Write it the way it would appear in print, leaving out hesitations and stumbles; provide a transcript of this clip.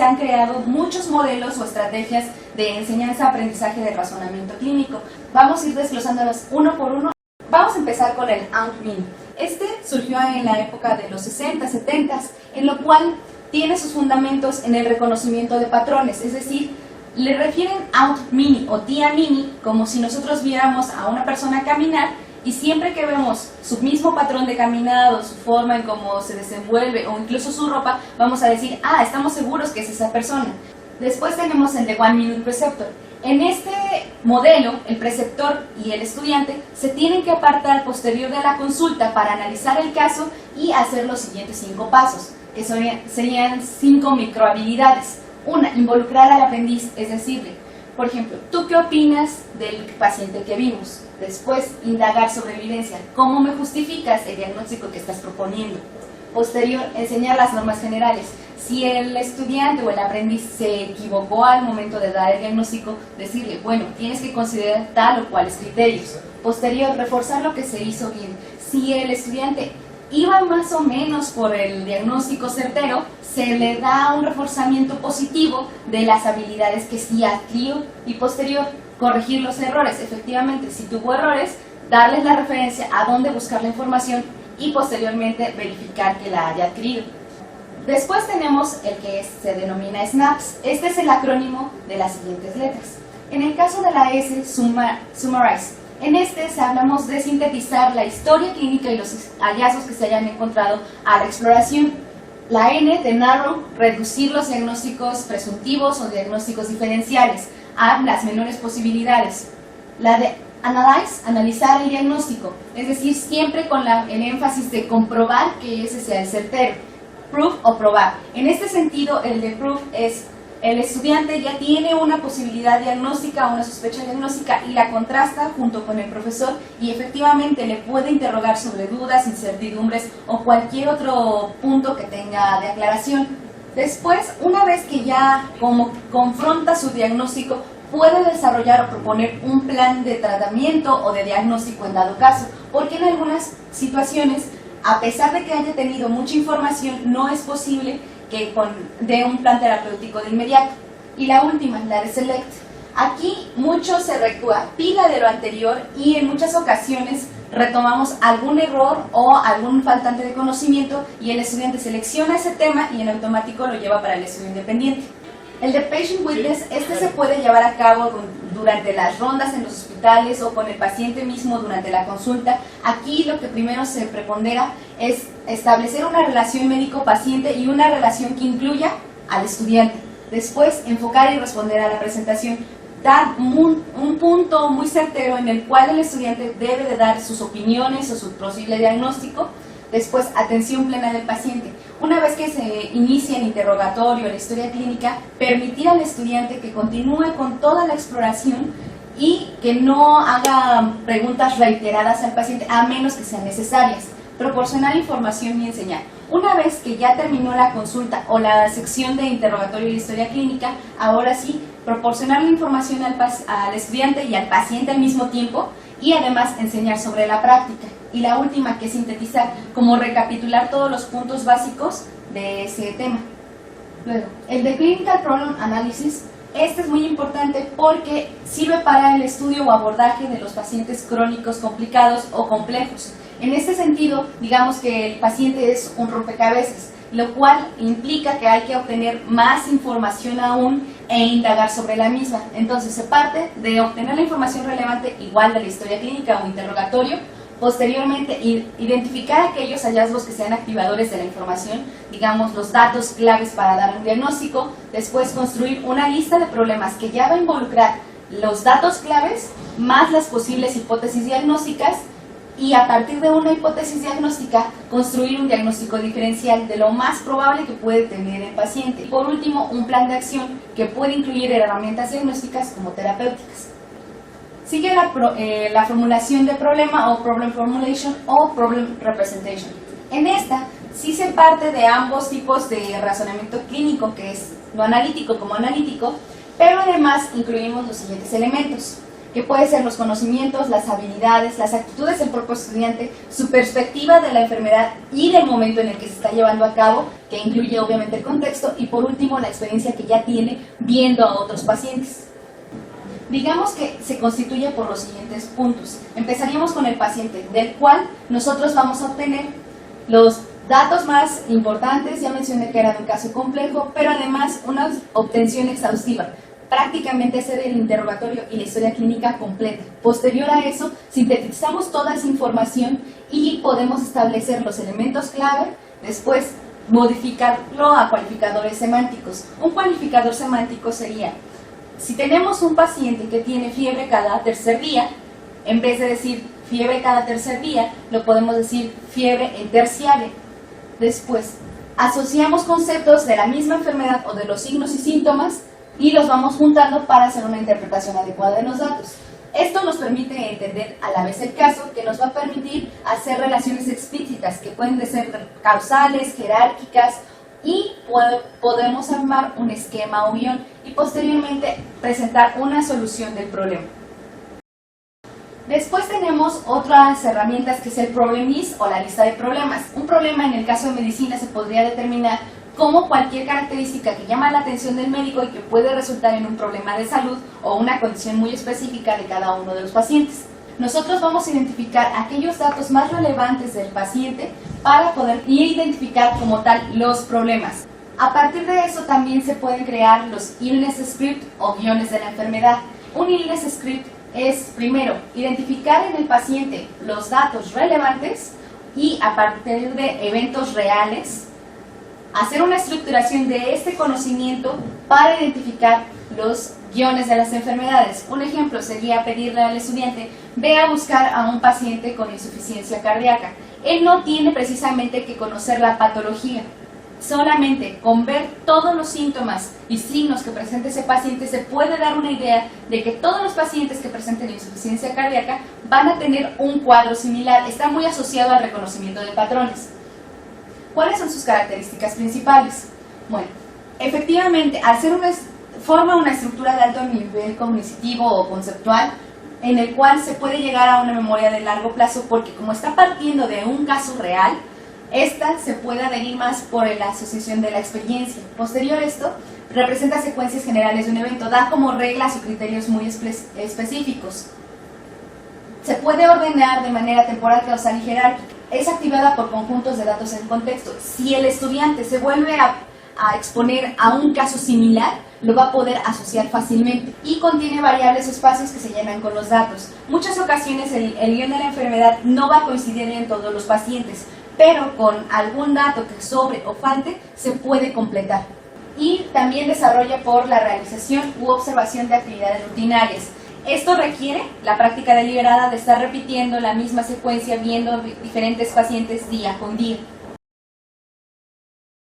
han creado muchos modelos o estrategias de enseñanza-aprendizaje de razonamiento clínico. Vamos a ir desglosándolos uno por uno. Vamos a empezar con el Out-Mini. Este surgió en la época de los 60, 70, en lo cual tiene sus fundamentos en el reconocimiento de patrones, es decir, le refieren Out-Mini o tía mini como si nosotros viéramos a una persona caminar y siempre que vemos su mismo patrón de caminado, su forma en cómo se desenvuelve o incluso su ropa, vamos a decir, ah, estamos seguros que es esa persona. Después tenemos el de One Minute Preceptor. En este modelo, el preceptor y el estudiante se tienen que apartar posterior de la consulta para analizar el caso y hacer los siguientes 5 pasos, que serían 5 microhabilidades. Una, involucrar al aprendiz, es decirle, por ejemplo, ¿tú qué opinas del paciente que vimos? Después, indagar sobre evidencia. ¿Cómo me justificas el diagnóstico que estás proponiendo? Posterior, enseñar las normas generales. Si el estudiante o el aprendiz se equivocó al momento de dar el diagnóstico, decirle, bueno, tienes que considerar tal o cuales criterios. Posterior, reforzar lo que se hizo bien. Si el estudiante iba más o menos por el diagnóstico certero, se le da un reforzamiento positivo de las habilidades que sí adquirió. Y posterior, corregir los errores. Efectivamente, si tuvo errores, darles la referencia a dónde buscar la información y posteriormente verificar que la haya adquirido. Después tenemos el que se denomina SNAPS. Este es el acrónimo de las siguientes letras. En el caso de la S, Summarize. En este hablamos de sintetizar la historia clínica y los hallazgos que se hayan encontrado a la exploración. La N de Narrow, reducir los diagnósticos presuntivos o diagnósticos diferenciales a las menores posibilidades. La de Analyze, analizar el diagnóstico, es decir, siempre con el énfasis de comprobar que ese sea el certero. Proof o probar. En este sentido, el de proof es el estudiante ya tiene una posibilidad diagnóstica, una sospecha diagnóstica y la contrasta junto con el profesor y efectivamente le puede interrogar sobre dudas, incertidumbres o cualquier otro punto que tenga de aclaración. Después, una vez que ya confronta su diagnóstico, puede desarrollar o proponer un plan de tratamiento o de diagnóstico en dado caso, porque en algunas situaciones, a pesar de que haya tenido mucha información, no es posible que dé un plan terapéutico de inmediato. Y la última, la de Select. Aquí mucho se recapitula de lo anterior y en muchas ocasiones retomamos algún error o algún faltante de conocimiento y el estudiante selecciona ese tema y en automático lo lleva para el estudio independiente. El de Patient Witness, este se puede llevar a cabo durante las rondas en los hospitales o con el paciente mismo durante la consulta. Aquí lo que primero se prepondera es establecer una relación médico-paciente y una relación que incluya al estudiante. Después, enfocar y responder a la presentación. Dar un punto muy certero en el cual el estudiante debe de dar sus opiniones o su posible diagnóstico. Después, atención plena del paciente. Una vez que se inicia el interrogatorio, la historia clínica, permitir al estudiante que continúe con toda la exploración y que no haga preguntas reiteradas al paciente, a menos que sean necesarias. Proporcionar información y enseñar. Una vez que ya terminó la consulta o la sección de interrogatorio y la historia clínica, ahora sí, proporcionar la información al estudiante y al paciente al mismo tiempo y además enseñar sobre la práctica. Y la última, que es sintetizar, como recapitular todos los puntos básicos de ese tema. Luego, el de Clinical Problem Analysis, este es muy importante porque sirve para el estudio o abordaje de los pacientes crónicos complicados o complejos. En este sentido, digamos que el paciente es un rompecabezas, lo cual implica que hay que obtener más información aún e indagar sobre la misma. Entonces, se parte de obtener la información relevante igual de la historia clínica o interrogatorio. Posteriormente, identificar aquellos hallazgos que sean activadores de la información, digamos los datos claves para dar un diagnóstico. Después, construir una lista de problemas que ya va a involucrar los datos claves más las posibles hipótesis diagnósticas y a partir de una hipótesis diagnóstica construir un diagnóstico diferencial de lo más probable que puede tener el paciente. Y por último, un plan de acción que puede incluir herramientas diagnósticas como terapéuticas. Sigue la formulación de problema o problem formulation o problem representation. En esta sí se parte de ambos tipos de razonamiento clínico, que es lo analítico como analítico, pero además incluimos los siguientes elementos. que puede ser los conocimientos, las habilidades, las actitudes del propio estudiante, su perspectiva de la enfermedad y del momento en el que se está llevando a cabo, que incluye obviamente el contexto, y por último la experiencia que ya tiene viendo a otros pacientes. Digamos que se constituye por los siguientes puntos. Empezaríamos con el paciente, del cual nosotros vamos a obtener los datos más importantes. Ya mencioné que era de un caso complejo, pero además una obtención exhaustiva. Prácticamente hacer el interrogatorio y la historia clínica completa. Posterior a eso, sintetizamos toda esa información y podemos establecer los elementos clave, después modificarlo a cualificadores semánticos. Un cualificador semántico sería, si tenemos un paciente que tiene fiebre cada tercer día, en vez de decir fiebre cada tercer día, lo podemos decir fiebre en terciaria. Después, asociamos conceptos de la misma enfermedad o de los signos y síntomas y los vamos juntando para hacer una interpretación adecuada de los datos. Esto nos permite entender a la vez el caso, que nos va a permitir hacer relaciones explícitas que pueden ser causales, jerárquicas, y podemos armar un esquema o guión y posteriormente presentar una solución del problema. Después tenemos otras herramientas que es el Problem List o la lista de problemas. Un problema en el caso de medicina se podría determinar como cualquier característica que llama la atención del médico y que puede resultar en un problema de salud o una condición muy específica de cada uno de los pacientes. Nosotros vamos a identificar aquellos datos más relevantes del paciente para poder identificar como tal los problemas. A partir de eso también se pueden crear los illness script o guiones de la enfermedad. Un illness script es, primero, identificar en el paciente los datos relevantes y a partir de eventos reales, hacer una estructuración de este conocimiento para identificar los guiones de las enfermedades. Un ejemplo sería pedirle al estudiante, ve a buscar a un paciente con insuficiencia cardíaca. Él no tiene precisamente que conocer la patología. Solamente con ver todos los síntomas y signos que presenta ese paciente se puede dar una idea de que todos los pacientes que presenten insuficiencia cardíaca van a tener un cuadro similar. Está muy asociado al reconocimiento de patrones. ¿Cuáles son sus características principales? Bueno, efectivamente, al ser forma una estructura de alto nivel cognitivo o conceptual, en el cual se puede llegar a una memoria de largo plazo, porque como está partiendo de un caso real, esta se puede adherir más por la asociación de la experiencia. Posterior a esto, representa secuencias generales de un evento, da como reglas o criterios muy específicos. Se puede ordenar de manera temporal, causal y jerárquica. Es activada por conjuntos de datos en contexto. Si el estudiante se vuelve a exponer a un caso similar, lo va a poder asociar fácilmente, y contiene variables o espacios que se llenan con los datos. Muchas ocasiones el guión de la enfermedad no va a coincidir en todos los pacientes, pero con algún dato que sobre o falte se puede completar. Y también desarrolla por la realización u observación de actividades rutinarias. Esto requiere la práctica deliberada de estar repitiendo la misma secuencia, viendo diferentes pacientes día con día.